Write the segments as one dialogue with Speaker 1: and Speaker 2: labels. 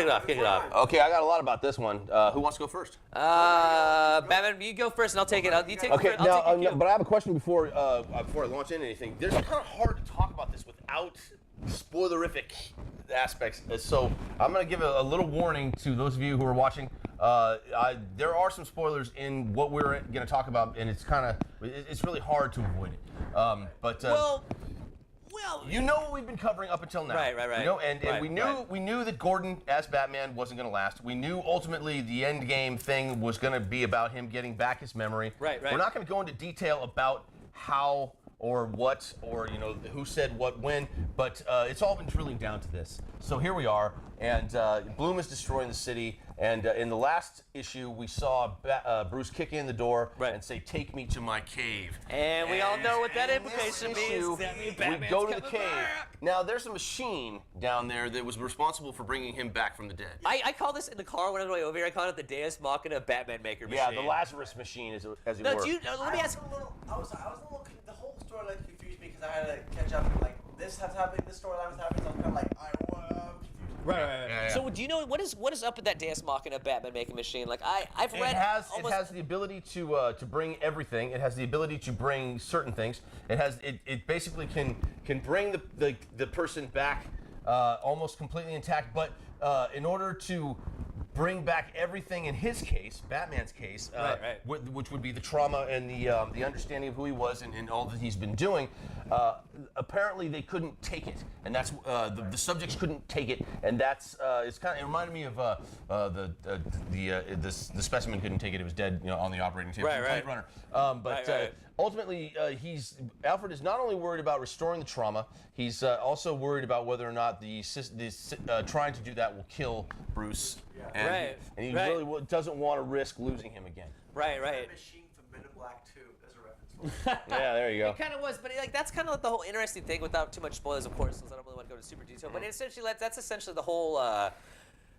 Speaker 1: kick it off. Kick it off.
Speaker 2: Okay, I got a lot about this one. Who wants to go first?
Speaker 1: Batman, you go first, and I'll take it. You take
Speaker 2: Okay,
Speaker 1: it first. I'll take it.
Speaker 2: but I have a question before I launch into anything. There's kind of hard to talk about this without spoilerific aspects. So I'm going to give a little warning to those of you who are watching. There are some spoilers in what we're going to talk about, and it's really hard to avoid it. Well, you know what we've been covering up until now.
Speaker 1: Right.
Speaker 2: You know, and we knew that Gordon as Batman wasn't going to last. We knew ultimately the end game thing was going to be about him getting back his memory.
Speaker 1: Right.
Speaker 2: We're not going to go into detail about how or what or who said what when, but it's all been drilling down to this. So here we are, and Bloom is destroying the city. And in the last issue, we saw Bruce kick in the door and say, "Take me to my cave."
Speaker 1: And we all know what that implication means.
Speaker 2: We go to the cave. Now, there's a machine down there that was responsible for bringing him back from the dead.
Speaker 1: I call this in the car when I was over here. I call it the Deus Machina Batman Maker machine.
Speaker 2: Yeah, the Lazarus machine, as it were.
Speaker 1: Let me ask.
Speaker 3: I was a little. The whole storyline confused me because I had to catch up. Like this has happened. This storyline was happening. So I'm kind of like, I'm confused.
Speaker 1: Right. Yeah. So do you know what is up with that Deus Machina Batman Making machine? Like I've read.
Speaker 2: It has the ability to bring everything. It has the ability to bring certain things. It basically can bring the person back almost completely intact. But in order to bring back everything in his case, Batman's case, which would be the trauma and the understanding of who he was and all that he's been doing. Apparently, they couldn't take it, and that's the subjects couldn't take it, and that's it reminded me of the specimen couldn't take it; it was dead, on the operating table. Blade Runner. Ultimately, Alfred is not only worried about restoring the trauma, he's also worried about whether or not trying to do that will kill Bruce. And he really doesn't want to risk losing him again.
Speaker 1: Right.
Speaker 3: Machine from Men in Black 2 as a reference.
Speaker 2: Yeah, there you go.
Speaker 1: It kind of was, but that's kind of the whole interesting thing. Without too much spoilers, of course, since I don't really want to go into super detail. But essentially, that's essentially the whole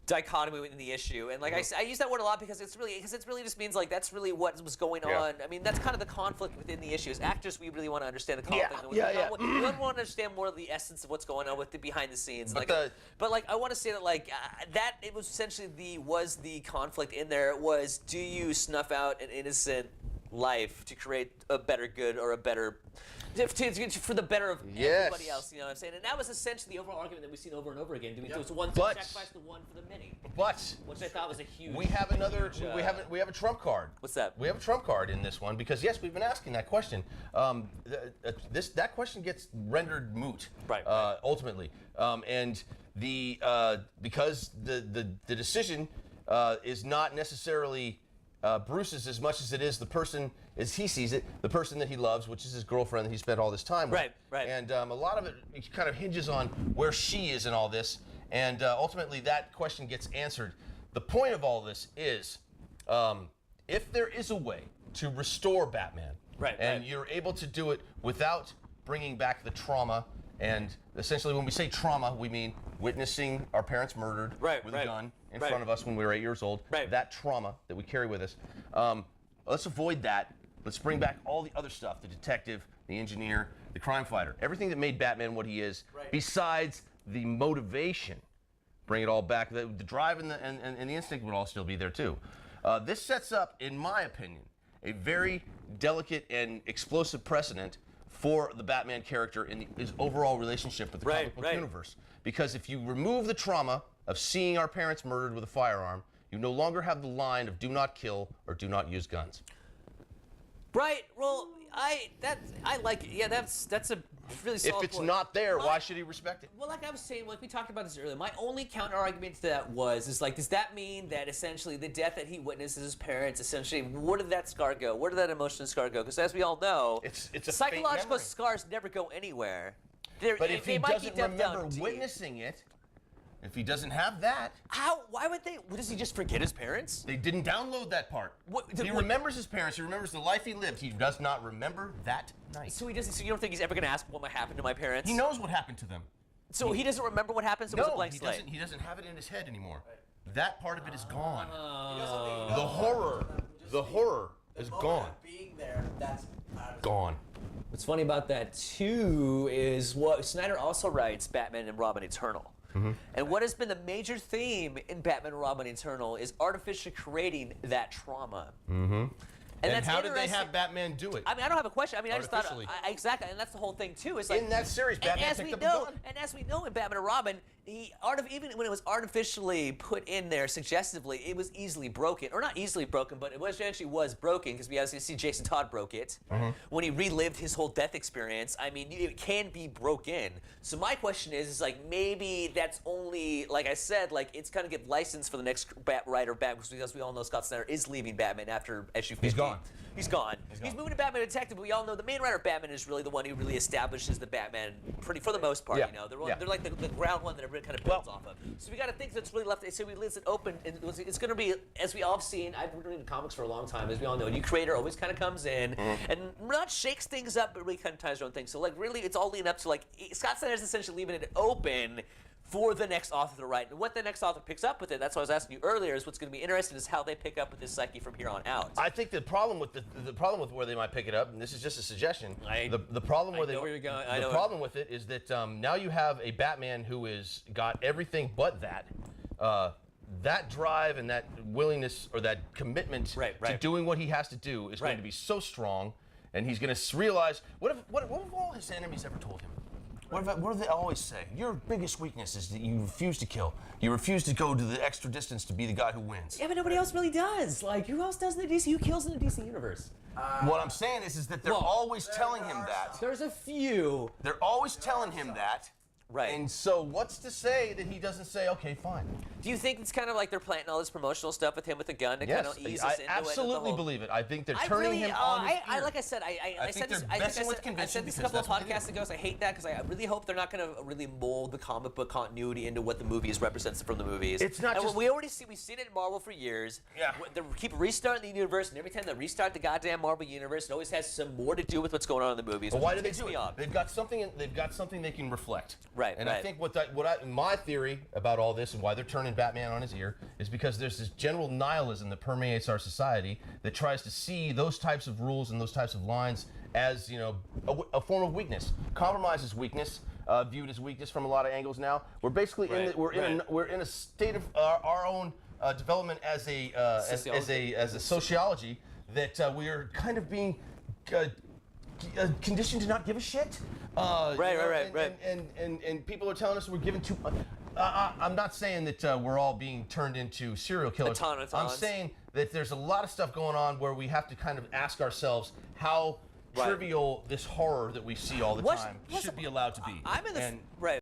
Speaker 1: dichotomy within the issue. And I use that word a lot because it really just means that's really what was going on. I mean, that's kind of the conflict within the issue. As actors, we really want to understand the conflict. We want to understand more of the essence of what's going on with the behind the scenes. But I want to say that that it was essentially the conflict in there was, do you snuff out an innocent life to create a better good or a better for the better of everybody else, you know what I'm saying? And that was essentially the overall argument that we've seen over and over again. It was one sacrifice, the one for the many.
Speaker 2: Which
Speaker 1: I thought was a huge.
Speaker 2: We have we have a trump card.
Speaker 1: What's that?
Speaker 2: We have a trump card in this one because yes, we've been asking that question. That question gets rendered moot. Ultimately, and because the decision is not necessarily Bruce's as much as it is the person, as he sees it, the person that he loves, which is his girlfriend that he spent all this time with.
Speaker 1: Right.
Speaker 2: And a lot of it kind of hinges on where she is in all this, and ultimately that question gets answered. The point of all this is, if there is a way to restore Batman, and you're able to do it without bringing back the trauma, and essentially when we say trauma, we mean witnessing our parents murdered with a gun in front of us when we were 8 years old. That trauma that we carry with us. Let's avoid that. Let's bring back all the other stuff, the detective, the engineer, the crime fighter, everything that made Batman what he is, besides the motivation. Bring it all back. The drive and the instinct would all still be there too. This sets up, in my opinion, a very delicate and explosive precedent for the Batman character in his overall relationship with the comic book universe. Because if you remove the trauma of seeing our parents murdered with a firearm, you no longer have the line of do not kill or do not use guns.
Speaker 1: Right. Well, I like it. Yeah, that's a really solid
Speaker 2: If it's
Speaker 1: point.
Speaker 2: not there, why should he respect it?
Speaker 1: Well, like I was saying, we talked about this earlier. My only counter argument to that is does that mean that essentially the death that he witnessed as his parents, essentially, where did that scar go? Where did that emotional scar go? Because as we all know,
Speaker 2: it's a
Speaker 1: psychological scars never go anywhere.
Speaker 2: But if he doesn't remember witnessing it, if he doesn't have that,
Speaker 1: why would they? Does he just forget his parents?
Speaker 2: They didn't download that part. He remembers his parents. He remembers the life he lived. He does not remember that night.
Speaker 1: So he doesn't. So you don't think he's ever going to ask what might happen to my parents?
Speaker 2: He knows what happened to them.
Speaker 1: So he doesn't remember what happened. So it was a blank slate.
Speaker 2: He doesn't have it in his head anymore. That part of it is gone. The horror is gone.
Speaker 3: Being there, that's
Speaker 2: gone.
Speaker 1: What's funny about that too is what Snyder also writes Batman and Robin Eternal. And what has been the major theme in Batman and Robin Eternal is artificially creating that trauma.
Speaker 2: And
Speaker 1: that's
Speaker 2: how did they
Speaker 1: interesting.
Speaker 2: have Batman do it?
Speaker 1: I mean, I don't have a question. I mean, I just thought
Speaker 2: Artificially.
Speaker 1: exactly, and that's the whole thing too. Is like
Speaker 2: In that series, Batman
Speaker 1: as
Speaker 2: picked
Speaker 1: we
Speaker 2: up a
Speaker 1: know,
Speaker 2: gun.
Speaker 1: and as we know in Batman and Robin, even when it was artificially put in there suggestively, it was easily broken, or not easily broken, but it was actually was broken because we obviously see Jason Todd broke it when he relived his whole death experience. I mean, it can be broken. So my question is like maybe that's only like I said, like it's kind of get licensed for the next writer Batman because we all know Scott Snyder is leaving Batman after issue 50.
Speaker 2: He's gone.
Speaker 1: He's gone. He's moving to Batman Detective, but we all know the main writer of Batman is really the one who really establishes the Batman for the most part.
Speaker 2: Yeah.
Speaker 1: You know, they're like the ground one that everybody kind of builds off of. So we got to think that's really left. So we leave it open, and it's going to be, as we all have seen. I've been reading comics for a long time, as we all know. A new creator always kind of comes in and not shakes things up, but really kind of ties their own thing. So like really, it's all leading up to like Scott Snyder's essentially leaving it open for the next author to write. And what the next author picks up with it, that's what I was asking you earlier, is what's going to be interesting is how they pick up with this psyche from here on out.
Speaker 2: I think the problem with the problem with where they might pick it up, and this is just a suggestion. The problem where
Speaker 1: know where you're going.
Speaker 2: The problem with it is that now you have a Batman who is got everything but that. That drive and that willingness or that commitment to doing what he has to do is going to be so strong, and he's going to realize what have all his enemies ever told him? What do they always say? Your biggest weakness is that you refuse to kill. You refuse to go to the extra distance to be the guy who wins.
Speaker 1: Yeah, but nobody else really does. Like, who else does in the DC? Who kills in the DC universe?
Speaker 2: What I'm saying is that they're always telling him that.
Speaker 1: There's a few.
Speaker 2: They're always telling him that.
Speaker 1: Right.
Speaker 2: And so what's to say that he doesn't say, okay, fine.
Speaker 1: Do you think it's kind of like they're planting all this promotional stuff with him with a gun to kind of ease us into it?
Speaker 2: I absolutely believe it. I think they're
Speaker 1: I
Speaker 2: turning
Speaker 1: really,
Speaker 2: him on his ear.
Speaker 1: like I said, I
Speaker 2: think
Speaker 1: said this.
Speaker 2: they're
Speaker 1: I
Speaker 2: messing with
Speaker 1: said
Speaker 2: convention
Speaker 1: this a
Speaker 2: because
Speaker 1: couple of
Speaker 2: that's what they
Speaker 1: podcasts ago. So I hate that because I really hope they're not going to really mold the comic book continuity into what the movies represents from the movies.
Speaker 2: It's not
Speaker 1: and
Speaker 2: just.
Speaker 1: we already see. We've seen it in Marvel for years.
Speaker 2: Yeah.
Speaker 1: They keep restarting the universe, and every time they restart the goddamn Marvel universe, it always has some more to do with what's going on in the movies.
Speaker 2: But why do they
Speaker 1: pisses
Speaker 2: do
Speaker 1: me
Speaker 2: it?
Speaker 1: off.
Speaker 2: They've got something. They've got something they can reflect.
Speaker 1: Right.
Speaker 2: And I think my theory about all this and why they're turning Batman on his ear is because there's this general nihilism that permeates our society that tries to see those types of rules and those types of lines as a form of weakness. Compromise is weakness, viewed as weakness from a lot of angles now. We're basically we're in a state of our own development as a sociology that we are kind of being conditioned to not give a shit.
Speaker 1: Right.
Speaker 2: And people are telling us we're giving too much. I'm not saying that we're all being turned into serial killers. I'm saying that there's a lot of stuff going on where we have to kind of ask ourselves how trivial this horror that we see all the time should be allowed to be.
Speaker 1: I'm in the right.